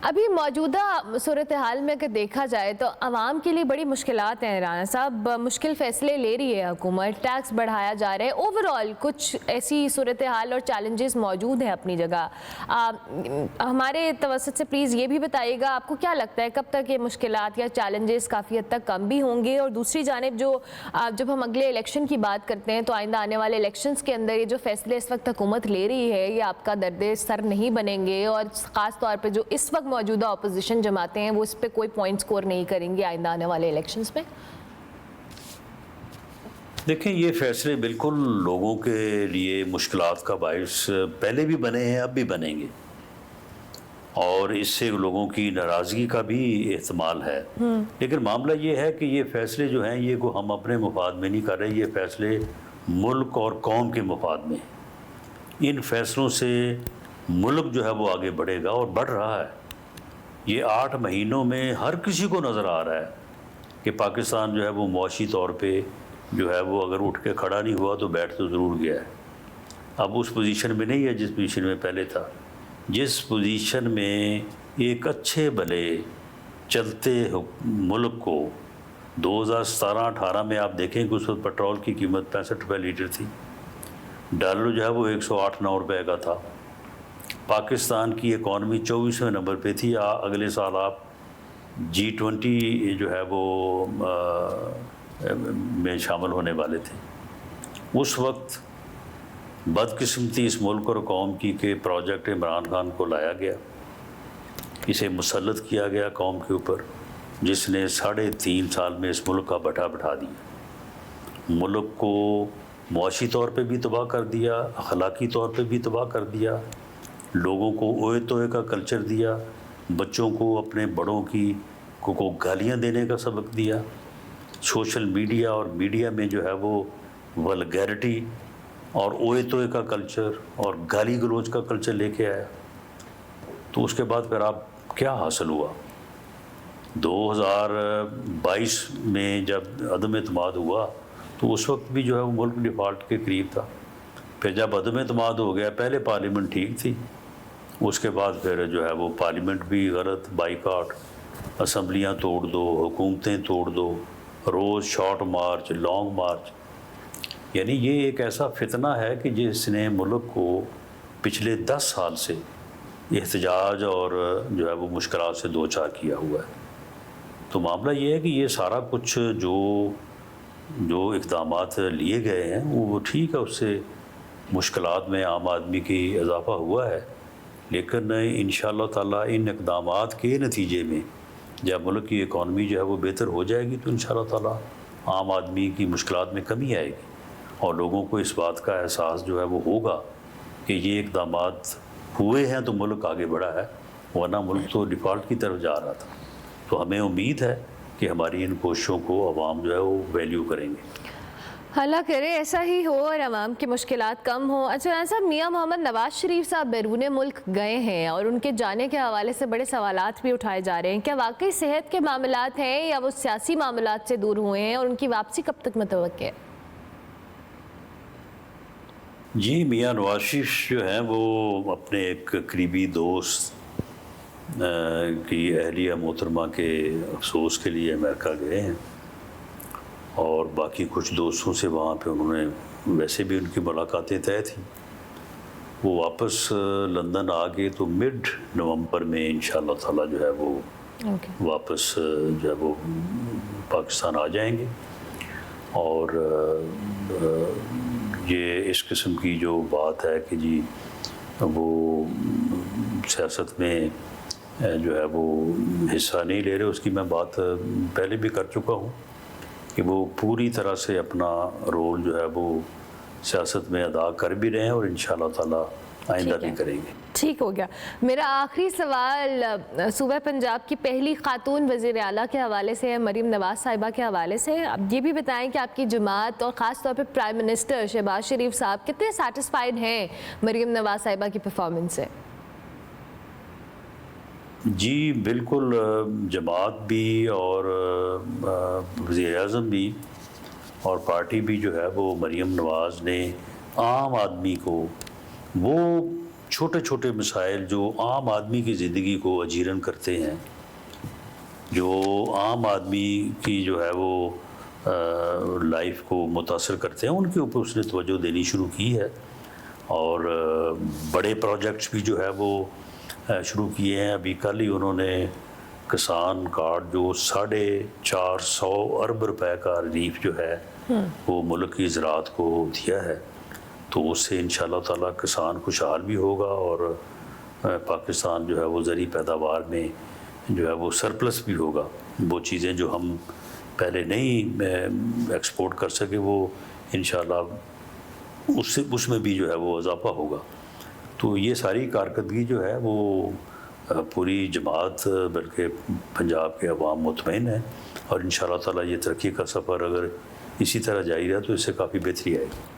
ابھی موجودہ صورتحال میں اگر دیکھا جائے تو عوام کے لیے بڑی مشکلات ہیں رانا صاحب، مشکل فیصلے لے رہی ہے حکومت، ٹیکس بڑھایا جا رہا ہے، اوور آل کچھ ایسی صورتحال اور چیلنجز موجود ہیں اپنی جگہ۔ ہمارے توسط سے پلیز یہ بھی بتائیے گا آپ کو کیا لگتا ہے کب تک یہ مشکلات یا چیلنجز کافی حد تک کم بھی ہوں گے، اور دوسری جانب جب ہم اگلے الیکشن کی بات کرتے ہیں تو آئندہ آنے والے الیکشنز کے اندر یہ جو فیصلے اس وقت حکومت لے رہی ہے یہ آپ کا درد سر نہیں بنیں گے، اور خاص طور پہ جو اس وقت موجودہ اپوزیشن جماعتیں ہیں وہ اس پہ کوئی پوائنٹ سکور نہیں کریں گی آئندہ آنے والے الیکشنز میں؟ دیکھیں، یہ فیصلے بالکل لوگوں کے لیے مشکلات کا باعث پہلے بھی بنے ہیں، اب بھی بنیں گے، اور اس سے لوگوں کی ناراضگی کا بھی احتمال ہے۔ لیکن معاملہ یہ ہے کہ یہ فیصلے جو ہیں یہ کو ہم اپنے مفاد میں نہیں کر رہے، یہ فیصلے ملک اور قوم کے مفاد میں ہیں۔ ان فیصلوں سے ملک جو ہے وہ آگے بڑھے گا اور بڑھ رہا ہے۔ یہ 8 مہینوں میں ہر کسی کو نظر آ رہا ہے کہ پاکستان جو ہے وہ معاشی طور پہ جو ہے وہ اگر اٹھ کے کھڑا نہیں ہوا تو بیٹھ تو ضرور گیا ہے۔ اب اس پوزیشن میں نہیں ہے جس پوزیشن میں پہلے تھا، جس پوزیشن میں ایک اچھے بھلے چلتے ملک کو 2017-18 میں آپ دیکھیں کہ اس وقت پیٹرول کی قیمت 65 روپے لیٹر تھی، ڈالر جو ہے وہ 108-9 روپے کا تھا، پاکستان کی اکانومی 24ویں نمبر پہ تھی۔ اگلے سال آپ G20 جو ہے وہ میں شامل ہونے والے تھے۔ اس وقت بدقسمتی اس ملک اور قوم کی کہ پروجیکٹ عمران خان کو لایا گیا، اسے مسلط کیا گیا قوم کے اوپر، جس نے 3.5 سال میں اس ملک کا بٹھا دیا، ملک کو معاشی طور پہ بھی تباہ کر دیا، اخلاقی طور پہ بھی تباہ کر دیا، لوگوں کو اوئے توئے کا کلچر دیا، بچوں کو اپنے بڑوں کو گالیاں دینے کا سبق دیا، سوشل میڈیا اور میڈیا میں جو ہے وہ ولگیرٹی اور اوئے توئے کا کلچر اور گالی گلوچ کا کلچر لے کے آیا۔ تو اس کے بعد پھر آپ کیا حاصل ہوا؟ 2022 میں جب عدم اعتماد ہوا تو اس وقت بھی جو ہے وہ ملک ڈیفالٹ کے قریب تھا۔ پھر جب عدم اعتماد ہو گیا، پہلے پارلیمنٹ ٹھیک تھی، اس کے بعد پھر جو ہے وہ پارلیمنٹ بھی غلط، بائیکاٹ، اسمبلیاں توڑ دو، حکومتیں توڑ دو، روز شارٹ مارچ، لانگ مارچ۔ یعنی یہ ایک ایسا فتنہ ہے کہ جس نے ملک کو پچھلے 10 سال سے احتجاج اور جو ہے وہ مشکلات سے دوچار کیا ہوا ہے۔ تو معاملہ یہ ہے کہ یہ سارا کچھ جو اقدامات لیے گئے ہیں وہ ٹھیک ہے، اس سے مشکلات میں عام آدمی کی اضافہ ہوا ہے، لیکن انشاءاللہ تعالیٰ ان اقدامات کے نتیجے میں جب ملک کی اکانومی جو ہے وہ بہتر ہو جائے گی تو انشاءاللہ تعالیٰ عام آدمی کی مشکلات میں کمی آئے گی، اور لوگوں کو اس بات کا احساس جو ہے وہ ہوگا کہ یہ اقدامات ہوئے ہیں تو ملک آگے بڑھا ہے، ورنہ ملک تو ڈیفالٹ کی طرف جا رہا تھا۔ تو ہمیں امید ہے کہ ہماری ان کوششوں کو عوام جو ہے وہ ویلیو کریں گے۔ اللہ کرے ایسا ہی ہو اور عوام کی مشکلات کم ہوں۔ اچھا صاحب، میاں محمد نواز شریف صاحب بیرون ملک گئے ہیں اور ان کے جانے کے حوالے سے بڑے سوالات بھی اٹھائے جا رہے ہیں، کیا واقعی صحت کے معاملات ہیں یا وہ سیاسی معاملات سے دور ہوئے ہیں، اور ان کی واپسی کب تک متوقع ہے؟ جی، میاں نواز شریف جو ہیں وہ اپنے ایک قریبی دوست کی اہلیہ محترمہ کے افسوس کے لیے امریکہ گئے ہیں، اور باقی کچھ دوستوں سے وہاں پہ انہوں نے ویسے بھی ان کی ملاقاتیں طے تھیں۔ وہ واپس لندن آ گئے تو مڈ نومبر میں انشاءاللہ تعالیٰ جو ہے وہ واپس جو ہے وہ پاکستان آ جائیں گے، اور یہ اس قسم کی جو بات ہے کہ جی وہ سیاست میں جو ہے وہ حصہ نہیں لے رہے، اس کی میں بات پہلے بھی کر چکا ہوں کہ وہ پوری طرح سے اپنا رول جو ہے وہ سیاست میں ادا کر بھی رہے ہیں، اور انشاءاللہ تعالیٰ آئندہ بھی کریں گے۔ ٹھیک ہو گیا۔ میرا آخری سوال صوبہ پنجاب کی پہلی خاتون وزیر اعلیٰ کے حوالے سے ہے، مریم نواز صاحبہ کے حوالے سے۔ اب یہ بھی بتائیں کہ آپ کی جماعت اور خاص طور پہ پرائم منسٹر شہباز شریف صاحب کتنے سیٹسفائیڈ ہیں مریم نواز صاحبہ کی پرفارمنس سے؟ جی بالکل، جماعت بھی اور وزیر اعظم بھی اور پارٹی بھی جو ہے وہ مریم نواز نے عام آدمی کو وہ چھوٹے چھوٹے مسائل جو عام آدمی کی زندگی کو اجیرن کرتے ہیں، جو عام آدمی کی جو ہے وہ لائف کو متاثر کرتے ہیں، ان کے اوپر اس نے توجہ دینی شروع کی ہے، اور بڑے پروجیکٹس بھی جو ہے وہ شروع کیے ہیں۔ ابھی کل ہی انہوں نے کسان کارڈ جو 450 ارب روپے کا ریلیف جو ہے وہ ملک کی زراعت کو دیا ہے، تو اس سے انشاءاللہ تعالیٰ کسان خوشحال بھی ہوگا، اور پاکستان جو ہے وہ زرعی پیداوار میں جو ہے وہ سرپلس بھی ہوگا۔ وہ چیزیں جو ہم پہلے نہیں ایکسپورٹ کر سکے، وہ انشاءاللہ اس میں بھی جو ہے وہ اضافہ ہوگا۔ تو یہ ساری کارکردگی جو ہے وہ پوری جماعت بلکہ پنجاب کے عوام مطمئن ہیں، اور انشاءاللہ تعالیٰ یہ ترقی کا سفر اگر اسی طرح جاری رہا تو اس سے کافی بہتری آئے گی۔